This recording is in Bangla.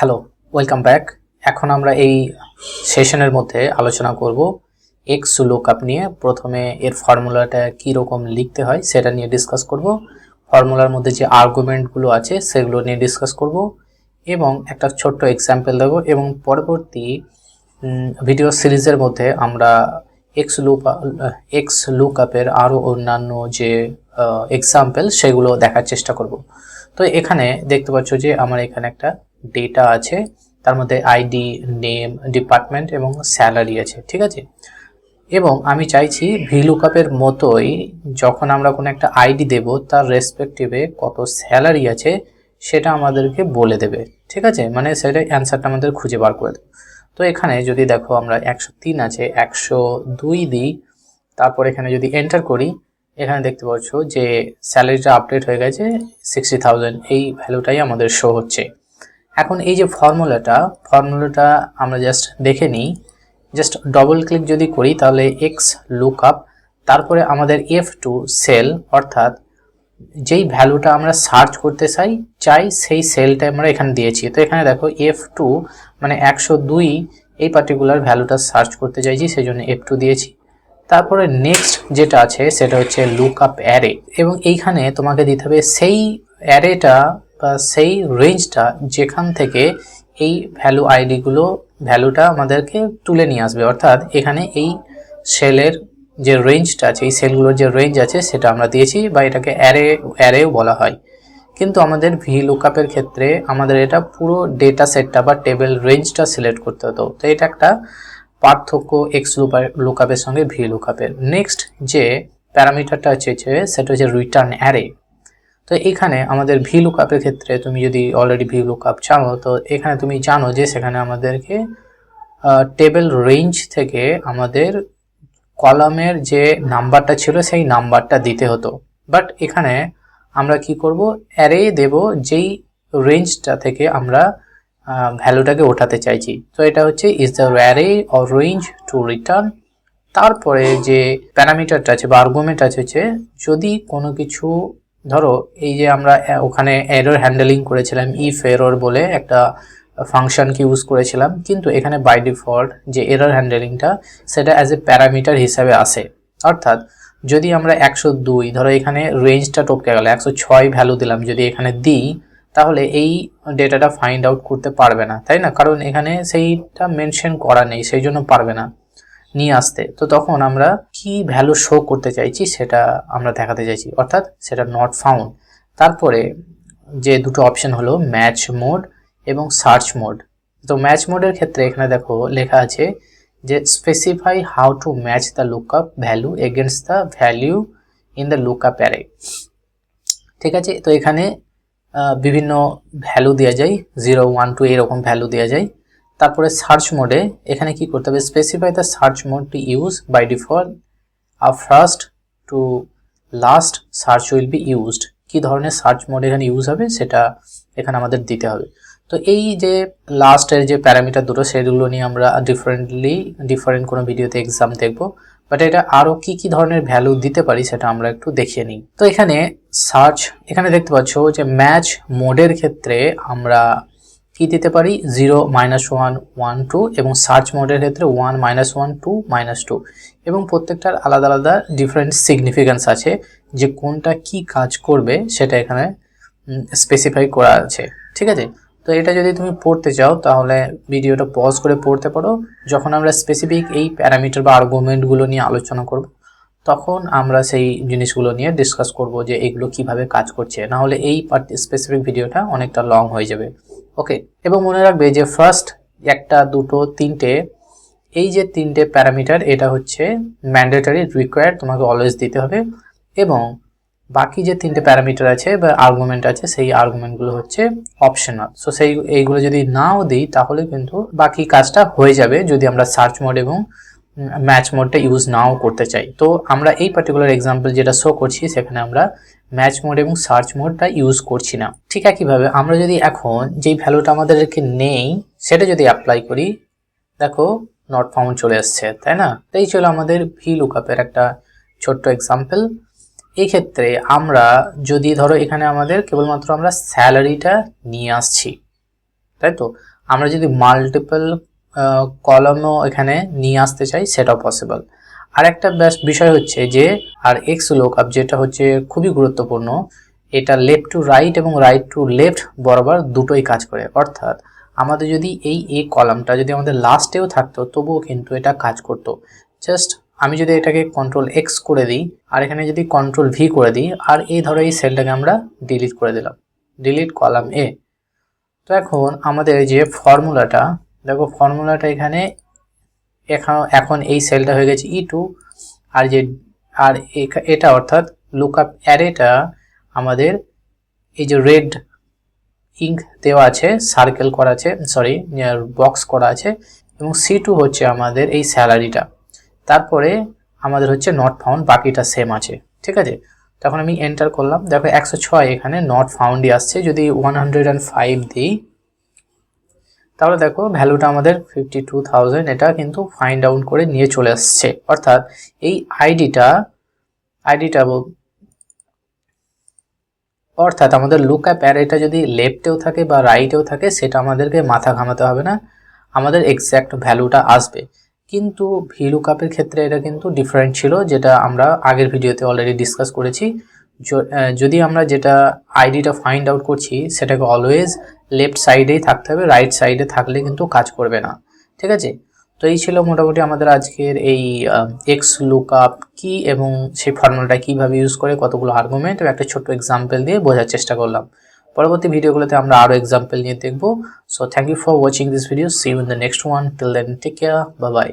Hello, welcome back. এখন আমরা এই সেশনের মধ্যে আলোচনা করব এক্স লুকআপ নিয়ে। প্রথমে এর ফর্মুলাটা কি রকম লিখতে হয় সেটা নিয়ে ডিসকাস করব। ফর্মুলার মধ্যে যে আর্গুমেন্টগুলো আছে সেগুলো নিয়ে ডিসকাস করব এবং একটা ছোট্ট এক্সাম্পল দেব। এবং পরবর্তী ভিডিও সিরিজের মধ্যে আমরা এক্স লুকআপের আরও অন্যান্য যে এক্সাম্পল সেগুলো দেখার চেষ্টা করব। তো এখানে দেখতে পাচ্ছ যে আমার এখানে একটা ডেটা আছে, তার মধ্যে আইডি, নেম, ডিপার্টমেন্ট এবং স্যালারি আছে, ঠিক আছে। এবং আমি চাইছি ভিলুকআপের মতোই যখন আমরা কোনো একটা আইডি দেব তার রেসপেক্টিভে কত স্যালারি আছে সেটা আমাদেরকে বলে দেবে, ঠিক আছে। মানে সেটা অ্যান্সারটা আমাদের খুঁজে বার করে দেবে। তো এখানে যদি দেখো আমরা 103 আছে, 102 দিই, তারপর এখানে যদি এন্টার করি, এখানে দেখতে পাচ্ছ যে স্যালারিটা আপডেট হয়ে গেছে 60,000, এই ভ্যালুটাই আমাদের শো হচ্ছে। এখন এই যে ফর্মুলাটা আমরা জাস্ট দেখে নিই। জাস্ট ডবল ক্লিক যদি করি তাহলে এক্স লুকআপ, তারপরে আমাদের F2 সেল, অর্থাৎ যেই ভ্যালুটা আমরা সার্চ করতে চাই সেই সেলটা আমরা এখানে দিয়েছি। তো এখানে দেখো F2 মানে 102, এই পার্টিকুলার ভ্যালুটা সার্চ করতে চাইছি, সেই জন্য F2 দিয়েছি। তারপরে নেক্সট যেটা আছে সেটা হচ্ছে লুকআপ অ্যারে, এবং এইখানে তোমাকে দিতে হবে সেই অ্যারেটা বা সেই রেঞ্জটা যেখান থেকে এই ভ্যালুটা আমাদেরকে তুলে নিয়ে আসবে। অর্থাৎ এখানে এই সেলের যে রেঞ্জটা আছে, এই সেলগুলোর যে রেঞ্জ আছে সেটা আমরা দিয়েছি, বা এটাকে অ্যারেও বলা হয়। কিন্তু আমাদের ভিলুকআপের ক্ষেত্রে আমাদের এটা পুরো ডেটা সেটটা বা টেবিল রেঞ্জটা সিলেক্ট করতে হতো। তো এটা একটা পার্থক্য এক্স লুকআপের সঙ্গে ভিলুকআপের। নেক্সট যে প্যারামিটারটা আছে সেটা হচ্ছে রিটার্ন অ্যারে। তো এখানে আমাদের ভিলুকআপের ক্ষেত্রে তুমি যদি অলরেডি ভিলুকআপ জানো, তো এখানে তুমি জানো যে সেখানে আমাদেরকে টেবিল রেঞ্জ থেকে আমাদের কলামের যে নাম্বারটা ছিল সেই নাম্বারটা দিতে হতো। বাট এখানে আমরা কি করব, অ্যারে দেব যেই রেঞ্জটা থেকে আমরা ভ্যালুটাকে ওঠাতে চাইছি। তো এটা হচ্ছে is the array or range to return. তারপরে যে প্যারামিটারটা আছে বা আর্গুমেন্ট আছে, যদি কোনো কিছু ধরো এই যে আমরা ওখানে এরর হ্যান্ডেলিং করেছিলাম, ইফ এরর বলে একটা ফাংশনকে ইউজ করেছিলাম, কিন্তু এখানে বাই ডিফল্ট যে এরর হ্যান্ডেলিংটা সেটা অ্যাজ এ প্যারামিটার হিসাবে আসে। অর্থাৎ যদি আমরা 102, ধরো এখানে রেঞ্জটা টপকে গেল, 106 ভ্যালু দিলাম, যদি এখানে দিই তাহলে এই ডেটাটা ফাইন্ড আউট করতে পারবে না, তাই না? কারণ এখানে সেইটা মেনশন করা নেই, সেই জন্য পারবে না নিয়ে আসতে। তো তখন আমরা কি ভ্যালু শো করতে চাইছি সেটা আমরা দেখাতে চাইছি, অর্থাৎ সেটা নট ফাউন্ড। তারপরে যে দুটো অপশন হলো ম্যাচ মোড এবং সার্চ মোড। তো ম্যাচ মোডের ক্ষেত্রে এখানে দেখো লেখা আছে যে specify how to match the lookup value against the value in the lookup array, ঠিক আছে। তো এখানে বিভিন্ন ভ্যালু দেওয়া যায়, 0, 1, 2 এরকম ভ্যালু দেওয়া যায়। তারপরে সার্চ মোডে এখানে কি করতে হবে, specify the search mode to use by default first to last search will be used. কি ধরনের সার্চ মোড এখানে ইউজ হবে সেটা এখানে আমাদের দিতে হবে। তো এই যে লাস্টের যে প্যারামিটার দুটো সেগুলো নিয়ে আমরা ডিফারেন্ট কোনো ভিডিওতে এক্সাম দেখবো। বাট এটা আরও কি ধরনের ভ্যালু দিতে পারি সেটা আমরা একটু দেখিয়ে নিই। তো এখানে দেখতে পাচ্ছ যে ম্যাচ মোডের ক্ষেত্রে আমরা কি দিতে পারি, 0, -1, 1, 2, এবং সার্চ মোডের ক্ষেত্রে 1, -1, 2, -2, এবং প্রত্যেকটার আলাদা আলাদা ডিফারেন্ট সিগনিফিকেন্স আছে যে কোনটা কি কাজ করবে সেটা এখানে স্পেসিফাই করা আছে, ঠিক আছে। তো এটা যদি তুমি পড়তে চাও তাহলে ভিডিওটা পজ করে পড়তে পারো। যখন আমরা স্পেসিফিক এই প্যারামিটার বা আর্গুমেন্টগুলো নিয়ে আলোচনা করব তখন আমরা সেই জিনিসগুলো নিয়ে ডিসকাস করব যে এগুলো কিভাবে কাজ করছে, না হলে এই স্পেসিফিক ভিডিওটা অনেকটা লং হয়ে যাবে। ওকে, এবং মনে রাখবে যে ফার্স্ট 1, 2, 3, এই যে 3টে প্যারামিটার এটা হচ্ছে ম্যান্ডেটরি, রিকোয়ার্ড, তোমাকে অলওয়েজ দিতে হবে। এবং বাকি যে 3টে প্যারামিটার আছে বা আর্গুমেন্ট আছে সেই আর্গুমেন্টগুলো হচ্ছে অপশনাল। সো এইগুলো যদি নাও দিই তাহলে কিন্তু বাকি কাজটা হয়ে যাবে যদি আমরা সার্চ মোড এবং ম্যাচ মোডটা ইউজ নাও করতে চাই। তো আমরা এই পার্টিকুলার এক্সাম্পল যেটা শো করছি সেখানে আমরা ম্যাচ মোড এবং সার্চ মোডটা ইউজ করছি না। ঠিক একইভাবে আমরা যদি এখন যেই ভ্যালুটা আমাদেরকে নেই সেটা যদি অ্যাপ্লাই করি, দেখো নট ফাউন্ড চলে আসছে, তাই না? তাই ছিল আমাদের ভিলুকআপের একটা ছোট্ট এক্সাম্পল। এই ক্ষেত্রে আমরা যদি ধরো এখানে আমাদের কেবলমাত্র আমরা স্যালারিটা নিয়ে আসছি, তাই তো? আমরা যদি মাল্টিপল কলামও এখানে নিয়ে আসতে চাই সেটাও পসিবল। আর একটা বিষয় হচ্ছে যে আর এক্স লুকআপ যেটা হচ্ছে খুবই গুরুত্বপূর্ণ, এটা লেফট টু রাইট এবং রাইট টু লেফট বরাবর দুটোই কাজ করে। অর্থাৎ আমাদের যদি এই এ কলামটা যদি আমাদের লাস্টেও থাকতো তবুও কিন্তু এটা কাজ করতো। জাস্ট আমি যদি এটাকে কন্ট্রোল এক্স করে দিই আর এখানে যদি কন্ট্রোল ভি করে দিই আর এই ধরো এই সেলটাকে আমরা ডিলিট করে দিলাম, ডিলিট কলাম এ। তো এখন আমাদের যে ফর্মুলাটা, দেখো ফর্মুলাটা এখানে এখন এই সেলটা হয়ে গেছে E2 আর যে আর এটা অর্থাৎ লুকআপ অ্যারেটা আমাদের এই যে রেড ইঙ্ক দেওয়া আছে, সার্কেল করা আছে, সরি বক্স করা আছে, এবং C2 হচ্ছে আমাদের এই স্যালারিটা। তারপরে আমাদের হচ্ছে নট ফাউন্ড, বাকিটা সেম আছে, ঠিক আছে। তখন আমি এন্টার করলাম, দেখো 106 এখানে নট ফাউন্ডই আসছে। যদি 105 দিই তাহলে দেখো ভ্যালুটা আমাদের 52,000 এটা কিন্তু ফাইন্ড আউট করে নিয়ে চলে আসছে। অর্থাৎ এই আইডিটা অর্থাৎ আমাদের লুকআপ অ্যারেটা যদি লেফটেও থাকে বা রাইটেও থাকে সেটা আমাদেরকে মাথা ঘামাতে হবে না, আমাদের এক্স্যাক্ট ভ্যালুটা আসবে। কিন্তু ভিলুকআপের ক্ষেত্রে এটা কিন্তু ডিফারেন্ট ছিল, যেটা আমরা আগের ভিডিওতে অলরেডি ডিসকাস করেছি। যদি আমরা যেটা আইডিটা ফাইন্ড আউট করছি সেটাকে অলওয়েজ লেফট সাইডেই থাকতে হবে, রাইট সাইডে থাকলে কিন্তু কাজ করবে না, ঠিক আছে। তো এই ছিল মোটামুটি আমাদের আজকের এই এক্স লুকআপ কি এবং সেই ফর্মুলাটা কিভাবে ইউজ করে কতগুলো আর্গুমেন্ট এবং একটা ছোট্ট এক্সাম্পল দিয়ে বোঝার চেষ্টা করলাম। পরবর্তী ভিডিওগুলোতে আমরা আরও এক্সাম্পল নিয়ে দেখব। So thank you for watching this video, see you in the next one, till then take care, bye by.